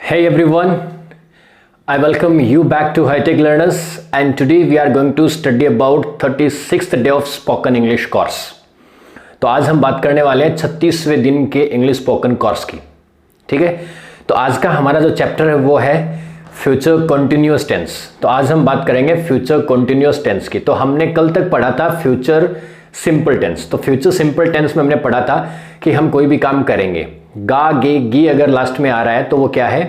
Hey everyone, I welcome you back to High Tech Learners, and today we are going to study about 36th day of spoken English course. तो आज हम बात करने वाले हैं 36वें दिन के इंग्लिश स्पोकन कोर्स की. ठीक है, तो आज का हमारा जो चैप्टर है वो है फ्यूचर कंटिन्यूअस टेंस. तो आज हम बात करेंगे फ्यूचर कंटिन्यूअस टेंस की. तो हमने कल तक पढ़ा था फ्यूचर सिंपल टेंस. तो फ्यूचर सिंपल टेंस में हमने पढ़ा था कि हम कोई भी काम करेंगे, गा गे गी अगर लास्ट में आ रहा है तो वो क्या है,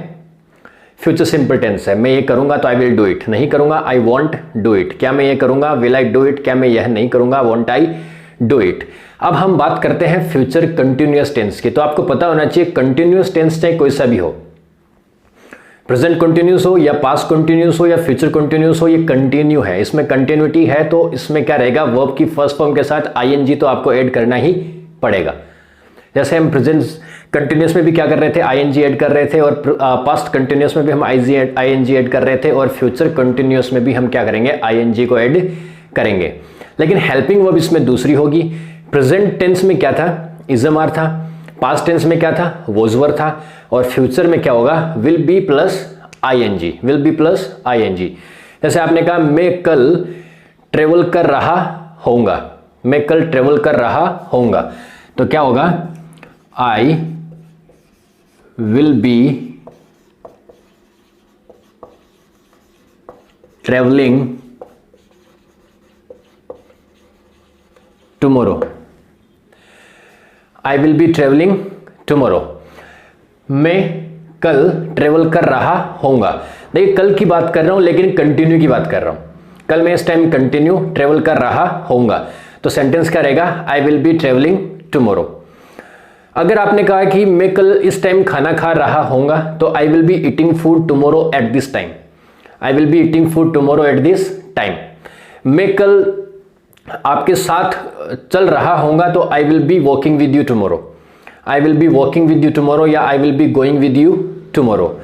फ्यूचर सिंपल टेंस है. मैं ये करूंगा तो आई विल डू इट, नहीं करूंगा आई वॉन्ट डू इट. क्या मैं ये करूंगा, विल आई डू इट. क्या मैं यह नहीं करूंगा, वॉन्ट आई डू इट. अब हम बात करते हैं फ्यूचर कंटिन्यूअस टेंस की. तो आपको पता होना चाहिए कंटिन्यूअस टेंस चाहे कोई सा भी हो, प्रेजेंट कंटिन्यूअस हो या पास्ट कंटिन्यूअस हो या फ्यूचर कंटिन्यूअस हो, ये कंटिन्यू है, इसमें कंटिन्यूटी है. तो इसमें क्या रहेगा, वर्ब की फर्स्ट फॉर्म के साथ आईएनजी तो आपको ऐड करना ही पड़ेगा. जैसे हम प्रेजेंट कंटिन्यूअस में भी क्या कर रहे थे, आईएनजी ऐड कर रहे थे, और पास्ट कंटिन्यूअस में भी हम आईएनजी ऐड कर रहे थे, और फ्यूचर कंटिन्यूअस में भी हम क्या करेंगे, आईएनजी को ऐड करेंगे. लेकिन हेल्पिंग वर्ब इसमें दूसरी होगी. प्रेजेंट टेंस में क्या था, इजम आर था. पास्ट टेंस में क्या था, वॉज वर था. और फ्यूचर में क्या होगा, will be plus ING, will be plus ING. जैसे आपने कहा मैं कल ट्रेवल कर रहा होऊंगा, मैं कल ट्रेवल कर रहा होऊंगा, तो क्या होगा, आई will be travelling tomorrow. I will be travelling tomorrow. मैं कल ट्रेवल कर रहा होऊंगा. देखिए कल की बात कर रहा हूं लेकिन कंटिन्यू की बात कर रहा हूं. कल मैं इस टाइम कंटिन्यू ट्रेवल कर रहा होऊंगा, तो सेंटेंस क्या रहेगा, आई विल बी ट्रेवलिंग टुमारो. अगर आपने कहा कि मैं कल इस टाइम खाना खा रहा होऊंगा, तो I will be eating food tomorrow at this time. I will be eating food tomorrow at this time. मैं कल आपके साथ चल रहा होऊंगा, तो I will be walking with you tomorrow. I will be walking with you tomorrow या I will be going with you tomorrow.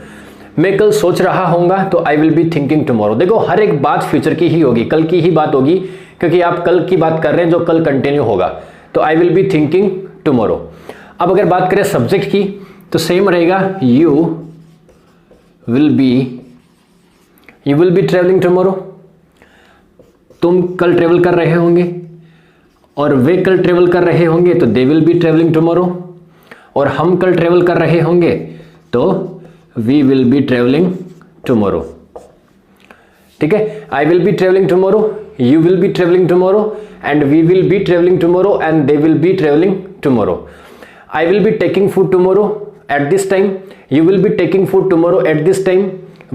मैं कल सोच रहा होऊंगा, तो I will be thinking tomorrow. देखो हर एक बात फ्यूचर की ही होगी, कल की ही बात होगी, क्योंकि आप कल की बात कर रहे हैं जो कल कंटिन्यू होगा. तो I will be thinking tomorrow. अब अगर बात करें सब्जेक्ट की, तो सेम रहेगा, you will be travelling tomorrow. तुम कल ट्रेवल कर रहे होंगे, और वे कल ट्रेवल कर रहे होंगे, तो they will be travelling tomorrow. और हम कल ट्रेवल कर रहे होंगे, तो we will be travelling tomorrow. ठीक है, I will be travelling tomorrow, you will be travelling tomorrow, and we will be travelling tomorrow, and they will be travelling tomorrow. I will be taking food tomorrow at this time. You will be taking food tomorrow at this time.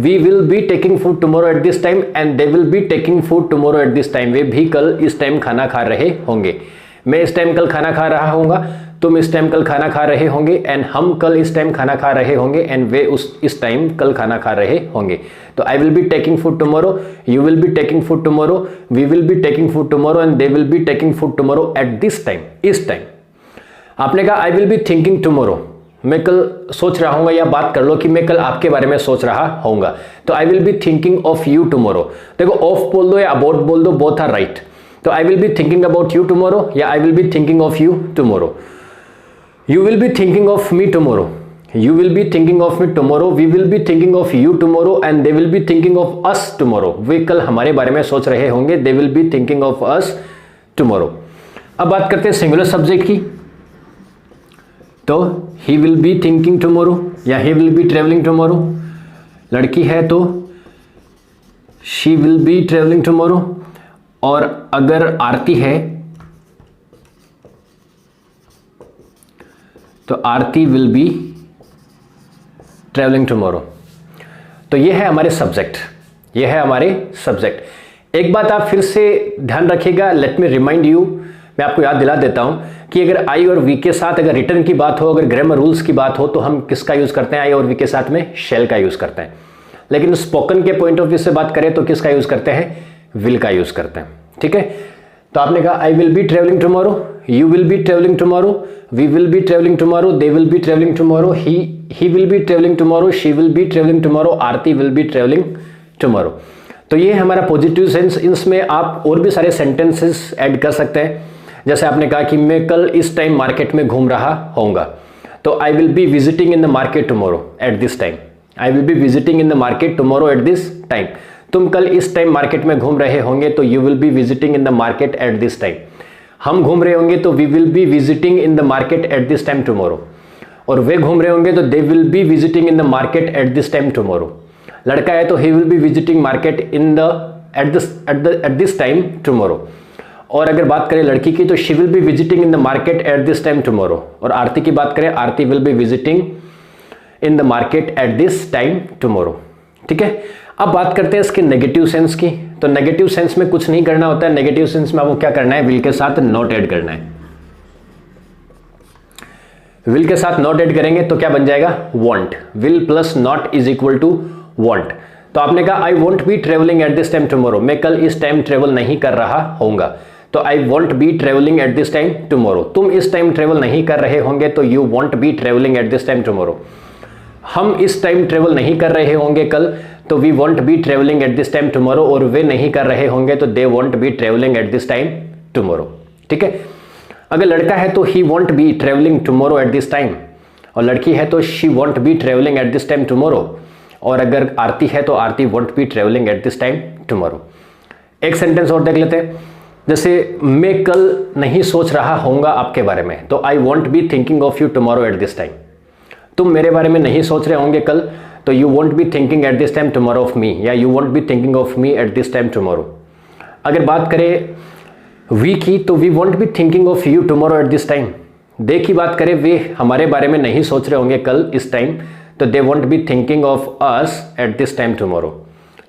We will be taking food tomorrow at this time, and they will be taking food tomorrow at this time. वे भी कल इस time खाना खा रहे होंगे. मैं इस time कल खाना खा रहा होऊंगा, तुम इस टाइम कल खाना खा रहे होंगे, एंड हम कल इस टाइम खाना खा रहे होंगे, एंड वे इस टाइम कल खाना खा रहे होंगे. तो I will be taking food tomorrow, you will be taking food tomorrow, we will be taking food tomorrow, and they will be taking food tomorrow at this time, इस टाइम. आपने कहा I will be thinking tomorrow, मैं कल सोच रहा हूंगा, या बात कर लो कि मैं कल आपके बारे में सोच रहा होऊंगा, तो I will be thinking of you tomorrow. देखो ऑफ बोल दो या अबाउट बोल दो, बोथ आर राइट. तो I will be thinking about you tomorrow, या I will be thinking of you tomorrow. You will be thinking of me tomorrow, you will be thinking of me tomorrow, we will be thinking of you tomorrow, and they will be thinking of us tomorrow. वे कल हमारे बारे में सोच रहे होंगे, they will be thinking of us tomorrow. अब बात करते हैं सिंगुलर सब्जेक्ट की. तो he will be thinking tomorrow या he will be travelling tomorrow. लड़की है तो she will be travelling tomorrow. और अगर आरती है तो Aarti will be travelling tomorrow. तो ये है हमारे सब्जेक्ट, ये है हमारे सब्जेक्ट. एक बात आप फिर से ध्यान रखिएगा, लेट मी रिमाइंड यू, मैं आपको याद दिला देता हूं कि अगर आई और वी के साथ अगर रिटर्न की बात हो, अगर ग्रामर रूल्स की बात हो, तो हम किसका यूज करते हैं, आई और वी के साथ में शेल का यूज करते हैं. लेकिन स्पोकन के पॉइंट ऑफ व्यू से बात करें तो किसका यूज करते हैं, विल का यूज करते हैं. ठीक है, तो आपने कहा I will be travelling tomorrow, you will be travelling tomorrow, we will be travelling tomorrow, they will be travelling tomorrow, he will be travelling tomorrow, she will be travelling tomorrow, Aarti will be travelling tomorrow. तो ये हमारा positive sense. इसमें आप और भी सारे sentences add कर सकते हैं. जैसे आपने कहा कि मैं कल इस टाइम मार्केट में घूम रहा होऊंगा, तो I will be visiting in the market tomorrow at this time. I will be visiting in the market tomorrow at this time. तुम कल इस टाइम मार्केट में घूम रहे होंगे तो you will be visiting in the market at this time. हम घूम रहे होंगे तो we will be visiting in the market at this time tomorrow. और वे घूम रहे होंगे तो they will be visiting in the market at this time tomorrow. लड़का है तो he will be visiting market in the at this time tomorrow. और अगर बात करें लड़की की तो she will be visiting in the market at this time tomorrow. और आरती की बात करें, Aarti will be visiting in the market at this time tomorrow. ठीक है, अब बात करते हैं इसके नेगेटिव सेंस की। तो नेगेटिव सेंस में कुछ नहीं करना होता है। नेगेटिव सेंस में आपको क्या करना है, विल के साथ नॉट ऐड करना है। विल के साथ नॉट ऐड करेंगे तो क्या बन जाएगा, won't. Will plus not is equal to won't. तो आपने कहा I won't be travelling at this time tomorrow, मैं कल इस टाइम ट्रेवल नहीं कर रहा होऊंगा। तो I won't be travelling at this time tomorrow. तुम इस टाइम ट्रेवल नहीं कर रहे होंगे तो you won't be travelling at this time tomorrow. हम इस टाइम ट्रेवल नहीं कर रहे होंगे कल तो we won't be travelling at this time tomorrow. और वे नहीं कर रहे होंगे तो they won't be travelling at this time tomorrow. ठीक है, अगर लड़का है तो he won't be travelling tomorrow at this time, और लड़की है तो she won't be travelling at this time tomorrow. और अगर आरती है तो Aarti won't be travelling at this time tomorrow. एक सेंटेंस और देख लेते हैं, जैसे मैं कल नहीं सोच रहा होऊंगा आपके बारे में, तो I won't be thinking of you tomorrow at this time. तुम मेरे बारे में नहीं सोच रहे होंगे कल तो you won't be thinking at this time tomorrow of me, या you won't be thinking of me at this time tomorrow. अगर बात करें वी की तो we won't be thinking of you tomorrow at this time. They की बात करें, वे हमारे बारे में नहीं सोच रहे होंगे कल इस टाइम तो they won't be thinking of us at this time tomorrow.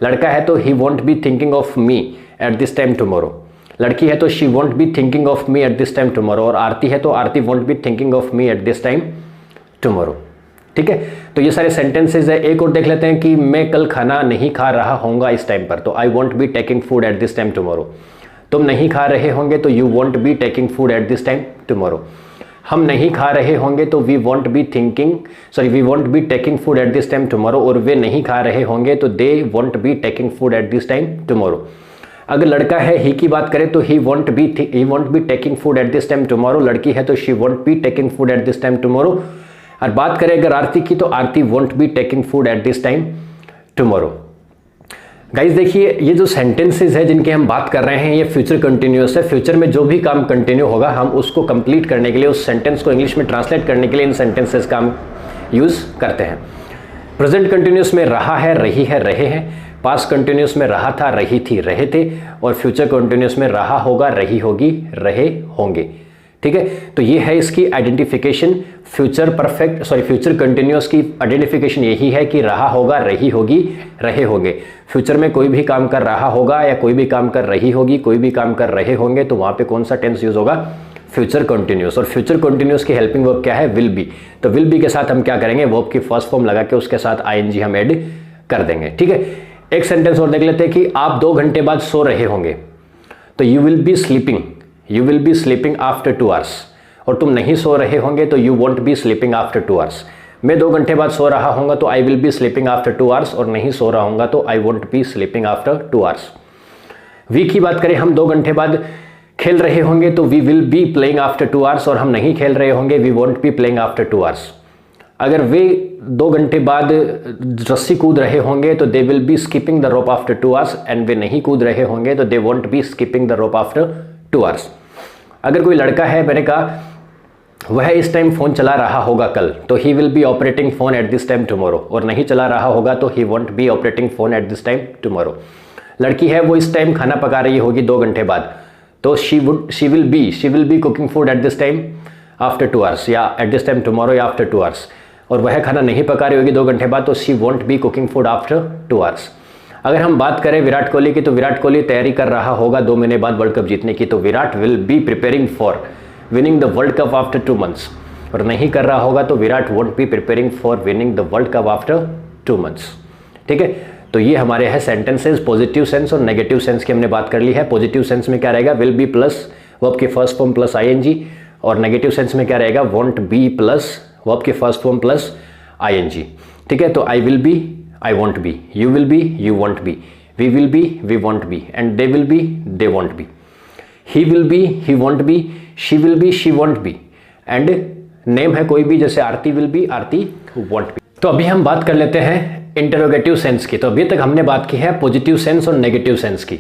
लड़का है तो he won't be thinking of me at this time tomorrow. लड़की है तो she won't be thinking of me at this time tomorrow. और आरती है तो Aarti won't be thinking of me at this time tomorrow. ठीक है, तो ये सारे सेंटेंसेज है। एक और देख लेते हैं कि मैं कल खाना नहीं खा रहा होऊंगा इस टाइम पर, तो I won't be taking food at this time tomorrow. तुम नहीं खा रहे होंगे तो you won't be taking food at this time tomorrow. हम नहीं खा रहे होंगे तो we won't be taking food at this time tomorrow. और वे नहीं खा रहे होंगे तो they won't be taking food at this time tomorrow. अगर लड़का है ही की बात करें तो he won't be taking food at this time tomorrow. लड़की है तो she won't be taking food at this time tomorrow. और बात करें अगर आरती की तो Aarti won't be taking food at this time tomorrow. Guys देखिए, ये जो सेंटेंसेस है जिनके हम बात कर रहे हैं ये फ्यूचर कंटिन्यूअस है। फ्यूचर में जो भी काम कंटिन्यू होगा हम उसको कंप्लीट करने के लिए, उस सेंटेंस को इंग्लिश में ट्रांसलेट करने के लिए इन सेंटेंसेस का हम यूज करते हैं। प्रेजेंट कंटिन्यूअस में रहा है, रही है, रहे हैं। पास्ट कंटिन्यूअस में रहा था, रही थी, रहे थे। और फ्यूचर कंटिन्यूअस में रहा होगा, रही होगी, रहे होंगे। ठीक है, तो ये है इसकी आइडेंटिफिकेशन। फ्यूचर कंटिन्यूअस की आइडेंटिफिकेशन यही है कि रहा होगा, रही होगी, रहे होंगे। फ्यूचर में कोई भी काम कर रहा होगा या कोई भी काम कर रही होगी, कोई भी काम कर रहे होंगे, तो वहां पे कौन सा टेंस यूज होगा, फ्यूचर कंटिन्यूअस। और फ्यूचर कंटिन्यूअस की हेल्पिंग वर्ब क्या है, विल बी। तो विल बी के साथ हम क्या करेंगे, वर्ब की फर्स्ट फॉर्म लगा के उसके साथ आईएनजी हम ऐड कर देंगे। ठीक है, एक सेंटेंस और देख लेते हैं कि आप 2 घंटे बाद सो रहे होंगे, तो you will be sleeping after 2 hours. और तुम नहीं सो रहे होंगे तो you won't be sleeping after 2 hours. मैं 2 घंटे बाद सो रहा हूंगा तो I will be sleeping after 2 hours. और नहीं सो रहा हूंगा तो I won't be sleeping after 2 hours. We की बात करें, हम 2 घंटे बाद खेल रहे होंगे तो we will be playing after 2 hours. और हम नहीं खेल रहे होंगे, we won't be playing after 2 hours. अगर वे 2 घंटे बाद रस्सी कूद रहे होंगे तो they will be skipping the rope after 2 hours. And वे नहीं कूद रहे होंगे तो they won't be skipping the rope after 2 hours. अगर कोई लड़का है, मैंने कहा वह इस टाइम फोन चला रहा होगा कल, तो he will be operating phone at this time tomorrow. और नहीं चला रहा होगा तो he won't be operating phone at this time tomorrow. लड़की है, वो इस टाइम खाना पका रही होगी 2 घंटे बाद, तो she will be cooking food at this time after 2 hours, या एट दिस टाइम टुमारो या आफ्टर 2 आवर्स। और वह खाना नहीं पका रही होगी 2 घंटे बाद, तो she won't be cooking food after 2 hours. अगर हम बात करें विराट कोहली की, तो विराट कोहली तैयारी कर रहा होगा 2 महीने बाद वर्ल्ड कप जीतने की, तो Virat will be preparing for winning the world cup after 2 months. और नहीं कर रहा होगा तो Virat won't be preparing for winning the world cup after 2 months. ठीक है, तो ये हमारे हैं सेंटेंसेस। पॉजिटिव सेंस और नेगेटिव सेंस की हमने बात कर ली है। पॉजिटिव सेंस में क्या रहेगा, विल बी प्लस वर्ब की फर्स्ट फॉर्म प्लस आईएनजी। और नेगेटिव सेंस में क्या रहेगा, वोंट बी प्लस वर्ब की फर्स्ट फॉर्म प्लस आईएनजी। ठीक है, तो I will be, I won't be, you will be, you won't be, we will be, we won't be, and they will be, they won't be. He will be, he won't be, she will be, she won't be, and name है कोई भी, जैसे Aarti will be, Aarti won't be. तो अभी हम बात कर लेते हैं इंटरोगेटिव सेंस की। तो अभी तक हमने बात की है पॉजिटिव सेंस और नेगेटिव सेंस की।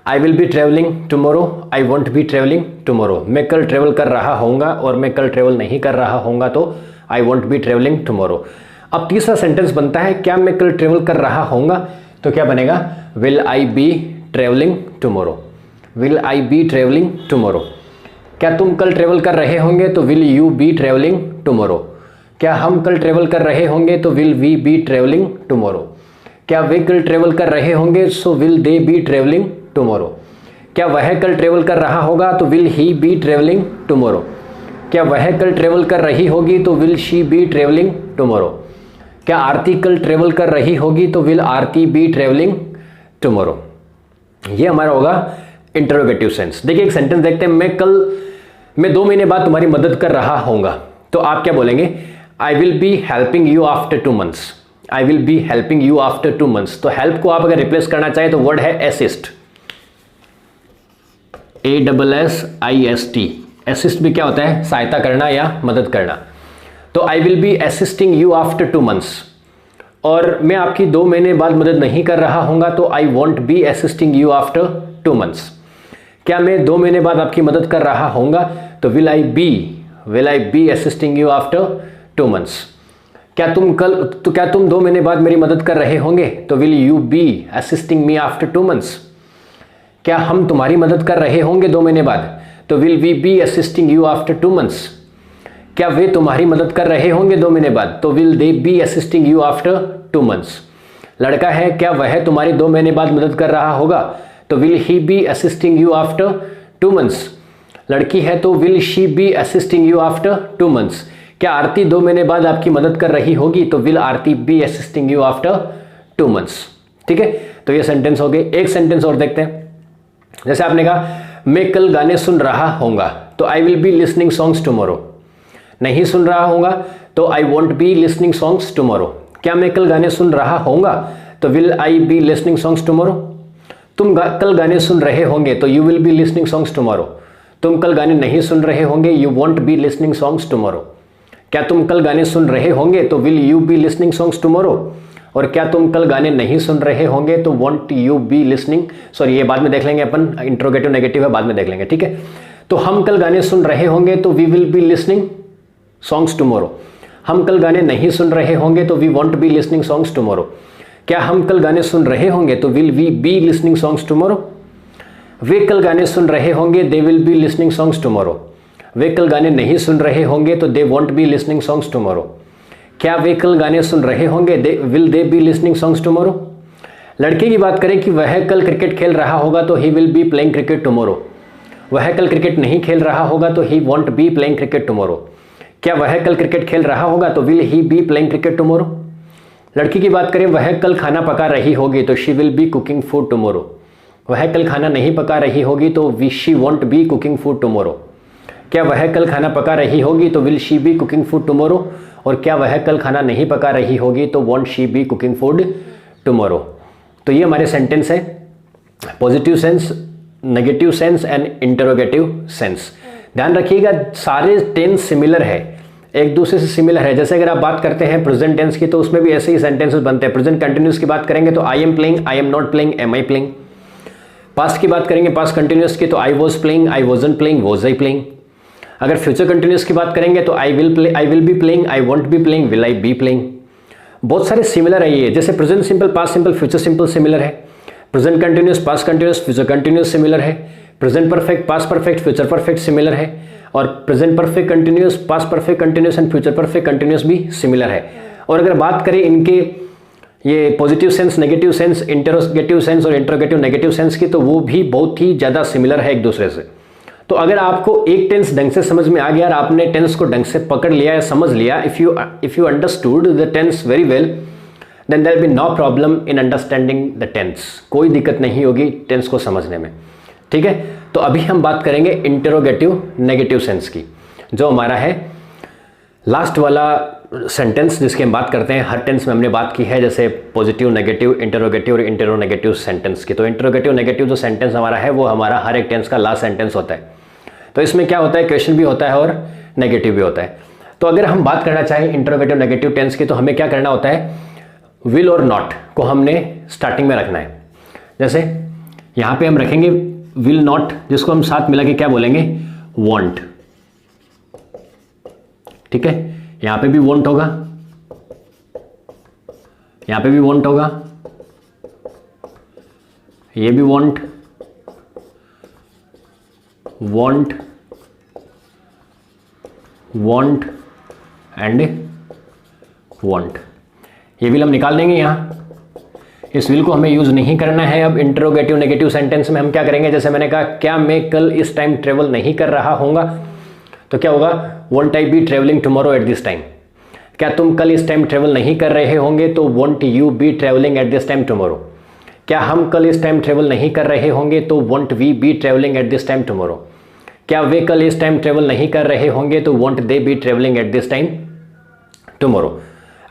आई will be travelling tomorrow, I won't be travelling tomorrow. मैं कल ट्रेवल कर रहा होऊंगा और मैं कल ट्रेवल नहीं कर रहा होऊंगा तो I won't be travelling tomorrow. अब तीसरा सेंटेंस बनता है क्या मैं कल ट्रेवल कर रहा होऊंगा, तो क्या बनेगा, will I be travelling tomorrow, will I be travelling tomorrow. क्या तुम कल ट्रेवल कर रहे होंगे, तो will you be travelling tomorrow. क्या हम कल ट्रेवल कर रहे होंगे, तो will we be travelling tomorrow. क्या वे कल ट्रेवल कर रहे होंगे, so will they be travelling tomorrow. क्या वह कल ट्रेवल कर रहा होगा, तो will he be travelling tomorrow. क्या वह कल ट्रेवल कर रही होगी, तो will she be travelling tomorrow. क्या आरती कल ट्रेवल कर रही होगी, तो will Aarti be travelling tomorrow. ये हमारा होगा इंटरोगेटिव सेंस। देखिए एक सेंटेंस देखते हैं, मैं 2 महीने बाद तुम्हारी मदद कर रहा होऊंगा, तो आप क्या बोलेंगे, आई will B helping you after 2 months, I will B helping you after 2 months। तो हेल्प को आप अगर रिप्लेस करना चाहे तो वर्ड है असिस्ट, ASSIST। असिस्ट भी क्या होता है, सहायता करना या मदद करना। तो I will B assisting you after 2 months, और मैं आपकी 2 महीने बाद मदद नहीं कर रहा होऊंगा तो I won't be assisting you after 2 months। क्या मैं 2 महीने बाद आपकी मदद कर रहा होऊंगा, तो will I be assisting you after 2 months। क्या तुम 2 महीने बाद मेरी मदद कर रहे होंगे, तो will you be assisting me after 2 months। क्या हम तुम्हारी मदद कर रहे होंगे 2 महीने बाद, तो will we be assisting you after 2 months। क्या वे तुम्हारी मदद कर रहे होंगे 2 महीने बाद, तो will they B assisting you after 2 months। लड़का है, क्या वह तुम्हारी 2 महीने बाद मदद कर रहा होगा, तो will he be assisting you after 2 months। लड़की है तो will she be assisting you after 2 months। क्या आरती 2 महीने बाद आपकी मदद कर रही होगी, तो will Aarti be assisting you after 2 months। ठीक है, तो ये सेंटेंस हो गए। एक सेंटेंस और देखते हैं, जैसे आपने कहा मैं कल गाने सुन रहा होऊंगा, तो I will be listening songs tomorrow. नहीं सुन रहा होऊंगा तो I won't be listening songs tomorrow. क्या मैं कल गाने सुन रहा होऊंगा, तो will I B listening songs tomorrow. तुम कल गाने सुन रहे होंगे, तो you will be listening songs tomorrow. तुम कल गाने नहीं सुन रहे होंगे, you won't be listening songs tomorrow. क्या तुम कल गाने सुन रहे होंगे, तो will you B listening songs tomorrow. और क्या तुम कल गाने नहीं सुन रहे होंगे, तो want you be listening, sorry ये बाद में देख लेंगे अपन, इंट्रोगेटिव नेगेटिव है बाद में देख लेंगे। ठीक है, तो हम कल गाने सुन रहे होंगे तो we will be listening songs tomorrow. हम कल गाने नहीं सुन रहे होंगे तो we won't be listening songs tomorrow. क्या हम कल गाने सुन रहे होंगे, तो will we be listening songs tomorrow. वे कल गाने सुन रहे होंगे, they will be listening songs tomorrow. वे कल गाने नहीं सुन रहे होंगे तो they won't be listening songs tomorrow. क्या वे कल गाने सुन रहे होंगे, will they B listening songs tomorrow. लड़के की बात करें कि वह कल क्रिकेट खेल रहा होगा, तो he will be playing cricket tomorrow. वह कल क्रिकेट नहीं खेल रहा होगा तो he won't be playing cricket tomorrow. क्या वह कल क्रिकेट खेल रहा होगा, तो will he be playing cricket tomorrow. लड़की की बात करें, वह कल खाना पका रही होगी, तो she will be cooking food tomorrow. वह कल खाना नहीं पका रही होगी तो she won't be cooking food tomorrow. क्या वह कल खाना पका रही होगी, तो will she be cooking food tomorrow. और क्या वह कल खाना नहीं पका रही होगी, तो won't she be cooking food tomorrow. तो ये हमारे सेंटेंस है, positive sense, negative sense and interrogative sense. ध्यान रखिएगा सारे टेंस सिमिलर है, एक दूसरे से सिमिलर है। जैसे अगर आप बात करते हैं प्रेजेंट टेंस की, तो उसमें भी ऐसे ही सेंटेंसेस बनते हैं। प्रेजेंट कंटिन्यूस की बात करेंगे तो I am playing, I am not playing, am I playing. Past की बात करेंगे पास्ट कंटिन्यूस की, तो I was playing, I wasn't playing, was I playing. अगर फ्यूचर कंटिन्यूस की बात करेंगे तो I will be playing, I won't be playing, will I be playing. बहुत सारे सिमिलर है ये, जैसे present simple, past simple, future simple similar है। Present continuous, past continuous, future continuous similar है। Present perfect, past perfect, future perfect similar है। और present perfect continuous, past perfect continuous and future perfect continuous भी similar है। और अगर बात करें इनके ये positive sense, negative sense, interrogative sense और इंटरोगेटिव नेगेटिव सेंस की, तो वो भी बहुत ही ज़्यादा सिमिलर है एक दूसरे से। तो अगर आपको एक टेंस ढंग से समझ में आ गया और आपने टेंस को ढंग से पकड़ लिया या समझ लिया, if you understood the tense very well, then there will be no problem in understanding the tense. कोई दिक्कत नहीं होगी टेंस को समझने में। ठीक है, तो अभी हम बात करेंगे इंटरोगेटिव नेगेटिव सेंस की, जो हमारा है लास्ट वाला सेंटेंस जिसकी हम बात करते हैं। हर टेंस में हमने बात की है, जैसे पॉजिटिव, नेगेटिव, इंटरोगेटिव और इंटरोनेगेटिव सेंटेंस की। तो इंटरोगेटिव नेगेटिव जो सेंटेंस हमारा है वो हमारा हर एक टेंस का लास्ट सेंटेंस होता है। तो इसमें क्या होता है, क्वेश्चन भी होता है और नेगेटिव भी होता है। तो अगर हम बात करना चाहें इंटरोगेटिव नेगेटिव टेंस की, तो हमें क्या करना होता है, विल और नॉट को हमने स्टार्टिंग में रखना है। जैसे यहां पे हम रखेंगे विल नॉट, जिसको हम साथ मिला के क्या बोलेंगे, वॉन्ट। ठीक है, यहां पे भी वॉन्ट होगा, यहां पे भी वॉन्ट होगा, ये भी want, want, want and want. ये विल हम निकाल देंगे यहां। इस विल को हमें यूज नहीं करना है। अब इंटरोगेटिव नेगेटिव सेंटेंस में हम क्या करेंगे, जैसे मैंने कहा क्या मैं कल इस टाइम ट्रेवल नहीं कर रहा होऊंगा, तो क्या होगा, won't I be travelling tomorrow at this time. क्या तुम कल इस टाइम ट्रेवल नहीं कर रहे होंगे, तो won't you be travelling at this time tomorrow. क्या हम कल इस टाइम ट्रेवल नहीं कर रहे होंगे, तो won't we be travelling at this time tomorrow. क्या वे कल इस टाइम ट्रेवल नहीं कर रहे होंगे, तो won't they be travelling at this time tomorrow.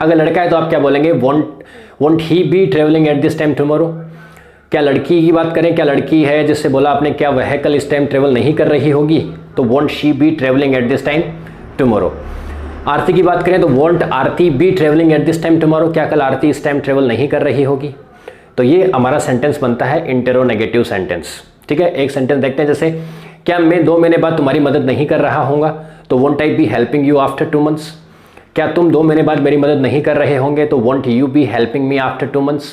अगर लड़का है तो आप क्या बोलेंगे, won't he be travelling at this time tomorrow. क्या लड़की की बात करें, क्या लड़की है जिससे बोला आपने, क्या वह कल इस टाइम ट्रेवल नहीं कर रही होगी, तो won't she be travelling at this time tomorrow. Aarti की बात करें तो won't Aarti be travelling at this time tomorrow. क्या कल आरती इस टाइम ट्रेवल नहीं कर रही होगी। तो ये हमारा सेंटेंस बनता है इंटरोनेगेटिव सेंटेंस। ठीक है, एक सेंटेंस देखते हैं, जैसे क्या मैं 2 महीने बाद तुम्हारी मदद नहीं कर रहा हूँगा, तो won't I B helping you after 2 months। क्या तुम 2 महीने बाद मेरी मदद नहीं कर रहे होंगे, तो won't you be helping me after 2 months।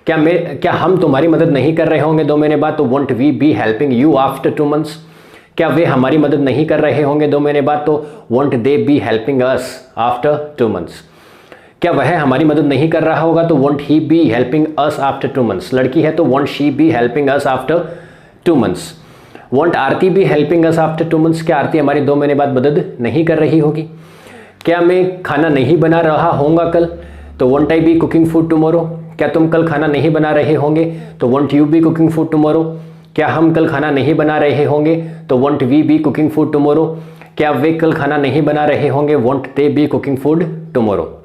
क्या हम तुम्हारी मदद नहीं कर रहे होंगे 2 महीने बाद, तो won't we be helping you after 2 months। क्या वे हमारी मदद नहीं कर रहे होंगे 2 महीने बाद, तो won't they be helping us after 2 months। क्या वह हमारी मदद नहीं कर रहा होगा, तो won't he be helping us after 2 months। लड़की है तो won't she be helping us after 2 months। Won't Aarti be helping us after 2 months। क्या आरती हमारी 2 महीने बाद मदद नहीं कर रही होगी। क्या मैं खाना नहीं बना रहा होऊंगा कल, तो won't I be cooking food tomorrow. क्या तुम कल खाना नहीं बना रहे होंगे, तो won't you be cooking food tomorrow. क्या हम कल खाना नहीं बना रहे होंगे, तो won't we be cooking food tomorrow. क्या वे कल खाना नहीं बना रहे होंगे, won't they be cooking food tomorrow.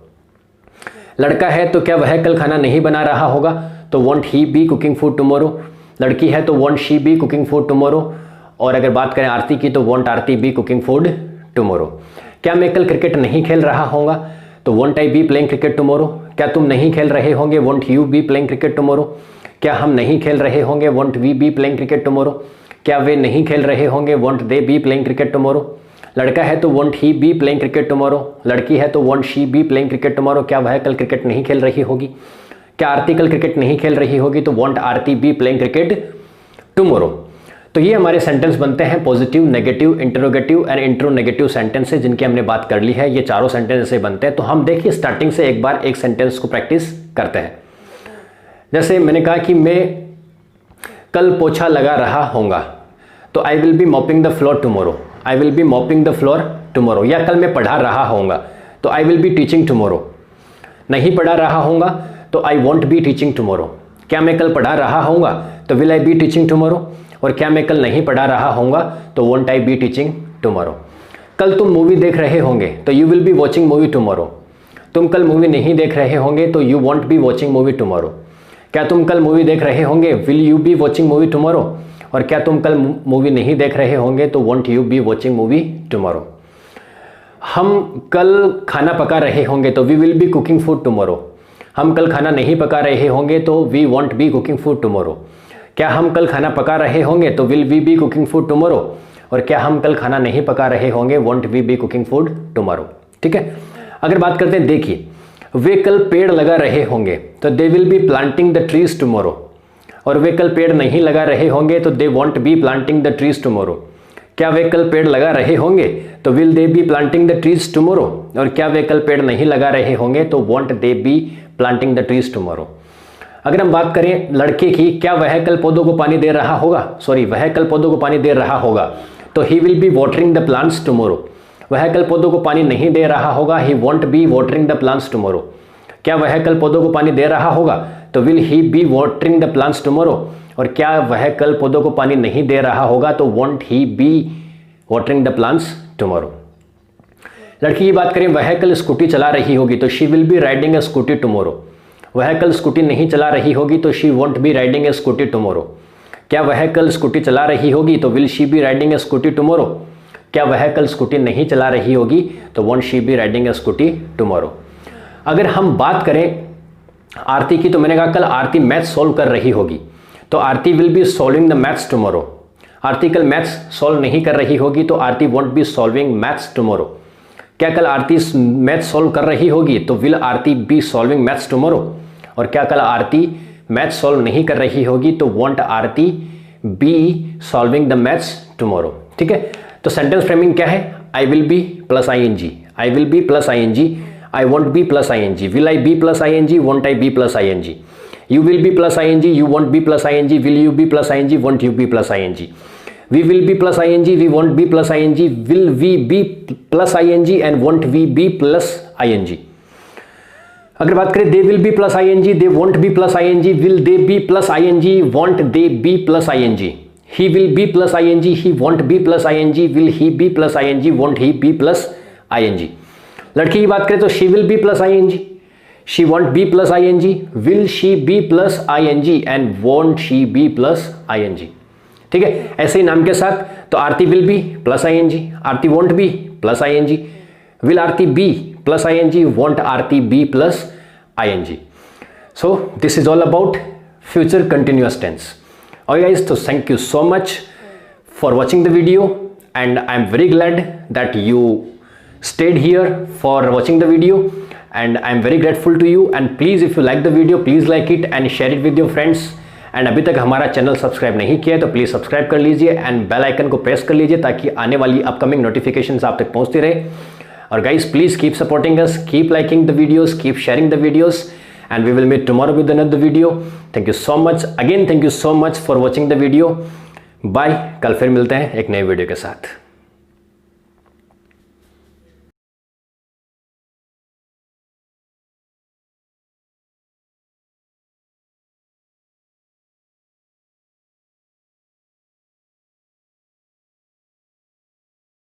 लड़का है तो क्या वह कल खाना नहीं बना रहा होगा, तो won't he be cooking food tomorrow. लड़की है तो won't she be cooking food tomorrow. और अगर बात करें आरती की, तो won't Aarti be cooking food tomorrow. क्या मैं कल क्रिकेट नहीं खेल रहा होगा, तो won't I be playing cricket tomorrow. क्या तुम नहीं खेल रहे होंगे, won't you be playing cricket tomorrow. क्या हम नहीं खेल रहे होंगे, won't we be playing cricket tomorrow. क्या वे नहीं खेल रहे होंगे, won't they B playing cricket tomorrow. लड़का है तो won't he be playing cricket tomorrow. लड़की है तो won't she B playing cricket tomorrow. क्या वह कल क्रिकेट नहीं खेल रही होगी। क्या आरती कल क्रिकेट नहीं खेल रही होगी, तो won't Aarti be playing cricket tomorrow. तो ये हमारे सेंटेंस बनते हैं positive, negative, interrogative and intronegative sentence जिनकी हमने बात कर ली है। ये चारों सेंटेंस ऐसे बनते हैं। तो हम देखिए स्टार्टिंग से एक बार एक सेंटेंस को प्रैक्टिस करते हैं। जैसे मैंने कहा कि मैं कल पोछा लगा रहा होऊंगा, तो I will B mopping the floor tomorrow. I will B mopping the floor tomorrow. या कल मैं पढ़ा रहा होऊंगा, तो I will be teaching tomorrow. नहीं पढ़ा रहा होऊंगा, तो I won't be teaching tomorrow. क्या मैं कल पढ़ा रहा होऊंगा, तो will I be teaching tomorrow. और क्या मैं कल नहीं पढ़ा रहा होऊंगा, तो won't I be teaching tomorrow. कल तुम मूवी देख रहे होंगे, तो you will B watching movie tomorrow. तुम कल मूवी नहीं देख रहे होंगे, तो you won't B watching movie tomorrow. क्या तुम कल मूवी देख रहे होंगे, will you be watching movie tomorrow. और क्या तुम कल मूवी नहीं देख रहे होंगे, तो won't you be watching movie tomorrow. हम कल खाना पका रहे होंगे, तो we will be cooking food tomorrow. हम कल खाना नहीं पका रहे होंगे, तो we won't be cooking food tomorrow. क्या हम कल खाना पका रहे होंगे, तो will we be cooking food tomorrow. और क्या हम कल खाना नहीं पका रहे होंगे, won't we be cooking food tomorrow. ठीक है, अगर बात करते हैं, देखिए वे कल पेड़ लगा रहे होंगे, तो they will be planting the trees tomorrow. और वे कल पेड़ नहीं लगा रहे होंगे, तो they won't be planting the trees tomorrow. क्या वे कल पेड़ लगा रहे होंगे, तो will they be planting the trees tomorrow. और क्या वे कल पेड़ नहीं लगा रहे होंगे, तो want they be planting the trees tomorrow. अगर हम बात करें लड़के की, क्या वह कल पौधों को पानी दे रहा होगा, वह कल पौधों को पानी दे रहा होगा, तो he will be watering the plants tomorrow. वह कल पौधों को पानी नहीं दे रहा होगा, he won't be watering the plants tomorrow. क्या वह कल पौधों को पानी दे रहा होगा, तो will he be watering the plants tomorrow. और क्या वह कल पौधों को पानी नहीं दे रहा होगा, तो won't he be watering the plants tomorrow. लड़की की बात करें, वह कल स्कूटी चला रही होगी, तो she will be riding a scooty tomorrow. वह कल स्कूटी नहीं चला रही होगी, तो she won't be riding a scooty tomorrow. क्या वह कल स्कूटी चला रही होगी, तो will she be riding a scooty tomorrow. क्या वह कल स्कूटी नहीं चला रही होगी, तो won't she be riding a scooty tomorrow. अगर हम बात करें आरती की तो मैंने कहा कल आरती मैथ्स सॉल्व कर रही होगी, तो Aarti will be solving the maths tomorrow. Aarti कल मैथ्स सॉल्व नहीं कर रही होगी तो Aarti won't be solving maths tomorrow. क्या कल आरती मैथ्स सॉल्व कर रही होगी तो will Aarti be solving maths tomorrow. और क्या कल आरती मैथ्स सॉल्व नहीं कर रही होगी तो won't Aarti be solving the maths tomorrow. ठीक है, तो सेंटेंस फ्रेमिंग क्या है, I will be plus I N G, I will be plus I N G, I won't be plus I N G, will I be plus I N G, won't I be plus I N G, you will be plus ing, you won't be plus ing, will you be plus ing, won't you be plus ing, we will be plus ing, we won't be plus ing, will we be plus ing and won't we be plus ing। अगर बात करें they will be plus ing, they won't be plus ing, will they be plus ing, won't they be plus ing, he will be plus ing, he won't be plus ing, will he be plus ing, won't he be plus ing। लड़की की बात करें तो she will be plus ing, she won't be plus ing, will she be plus ing and won't she be plus ing। ठीक है, ऐसे ही नाम के साथ तो Aarti will be plus ing, Aarti won't be plus ing, will Aarti be plus ing, won't Aarti be plus ing। So this is all about future continuous tense. और guys, तो thank you so much for watching the video and I am very glad that you stayed here for watching the video and I am very grateful to you, and please if you like the video please like it and share it with your friends। and अभी तक हमारा channel subscribe नहीं किया है तो please subscribe कर लीजिए and bell icon को प्रेस कर लीजिए ताकि आने वाली अपकमिंग नोटिफिकेशंस आप तक पहुंचती रहे। और guys please keep supporting us, keep liking the videos, keep sharing the videos and we will meet tomorrow with another video. Thank you so much again, thank you so much for watching the video. Bye, कल फिर मिलते हैं एक नए video के साथ।